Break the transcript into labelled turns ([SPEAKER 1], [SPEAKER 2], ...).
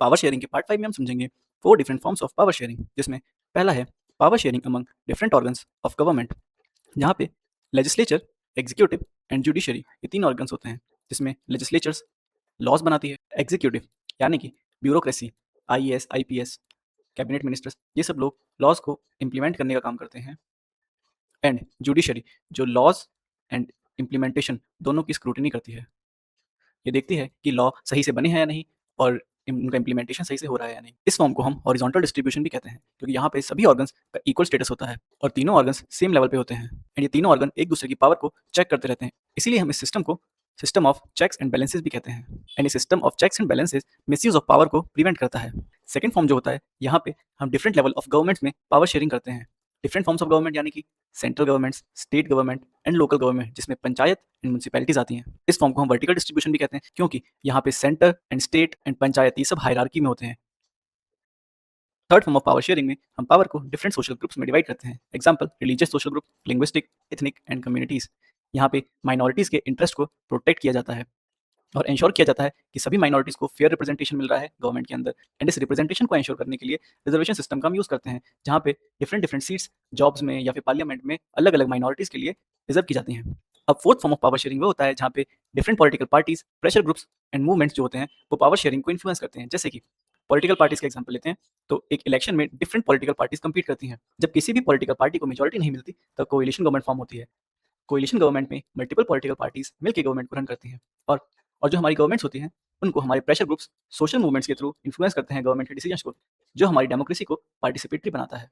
[SPEAKER 1] Power sharing के part 5 में हम समझेंगे 4 different forms of power sharing, जिसमें पहला है power sharing among different organs of government, जहाँ पे लेजिस्लेचर, एग्जीक्यूटिव एंड जुडिशरी ये 3 ऑर्गन्स होते हैं, जिसमें लेजिस्लेचर्स लॉज बनाती है, एग्जीक्यूटिव यानी कि bureaucracy, IAS, IPS, cabinet ministers ये सब लोग लॉज को इम्प्लीमेंट करने का काम करते हैं, एंड जुडिशरी जो लॉज एंड इम्प्लीमेंटेशन दोनों की स्क्रूटनी करती है। ये देखती है कि लॉ सही से बने हैं या नहीं और उनका इम्प्लीमेंटेशन सही से हो रहा है या नहीं। इस फॉर्म को हम हॉरिजॉन्टल डिस्ट्रीब्यूशन भी कहते हैं, क्योंकि यहाँ पे सभी ऑर्गन्स का इक्वल स्टेटस होता है और तीनों ऑर्गन्स सेम लेवल पे होते हैं, एंड ये तीनों ऑर्गन एक दूसरे की पावर को चेक करते रहते हैं। इसीलिए हम इस सिस्टम को system of checks and balances भी कहते हैं, एंड ये system of checks and balances misuse of power को प्रिवेंट करता है। सेकंड फॉर्म जो होता है, यहाँ पे हम डिफरेंट लेवल ऑफ गवर्नमेंट्स में पावर शेयरिंग करते हैं। डिफरेंट फॉर्म्स ऑफ गवर्नमेंट यानी कि central governments, state government and local government, जिसमें पंचायत एंड म्यूनिसिपैलिटीज आती हैं। इस फॉर्म को हम वर्टिकल डिस्ट्रीब्यूशन भी कहते हैं, क्योंकि यहाँ पे centre and state and panchayat ये सब हायरार्की में होते हैं। Third form of power sharing में हम पावर को डिफरेंट सोशल ग्रुप्स में डिवाइड करते हैं। Example religious social group, linguistic, ethnic and communities. यहाँ पे माइनॉरिटीज के इंटरेस्ट को प्रोटेक्ट किया जाता है और इंश्योर किया जाता है कि सभी माइनॉरिटीज को फेयर रिप्रेजेंटेशन मिल रहा है गवर्नमेंट के अंदर, एंड इस रिप्रेजेंटेशन को इंश्योर करने के लिए रिजर्वेशन सिस्टम का हम यूज़ करते हैं, जहाँ पे डिफरेंट डिफरेंट सीट्स जॉब्स में या फिर पार्लियामेंट में अलग अलग माइनॉरिटीज़ के लिए रिजर्व की जाती हैं। अब fourth form of power sharing वो होता है जहाँ पे different political parties, pressure groups and movements जो होते हैं वो पावर शेयरिंग को इन्फ्लुएंस करते हैं। जैसे कि पॉलिटिकल पार्टीज का एग्जाम्पल लेते हैं, तो एक इलेक्शन में डिफरेंट पॉलिटिकल पार्टीज कंपीट करती हैं। जब किसी भी पॉलिटिकल पार्टी को मेजोरिटी नहीं मिलती, तो कोएलिशन गवर्नमेंट फॉर्म होती है। कोएलिशन गवर्नमेंट में मल्टीपल पॉलिटिकल पार्टीज मिलकर गवर्नमेंट को रन करती हैं, और जो हमारी गवर्नमेंट्स होती हैं उनको हमारे प्रेशर ग्रुप्स सोशल मूवमेंट्स के थ्रू इन्फ्लुएंस करते हैं गवर्नमेंट के डिसीजंस को, जो हमारी डेमोक्रेसी को पार्टिसिपेटरी बनाता है।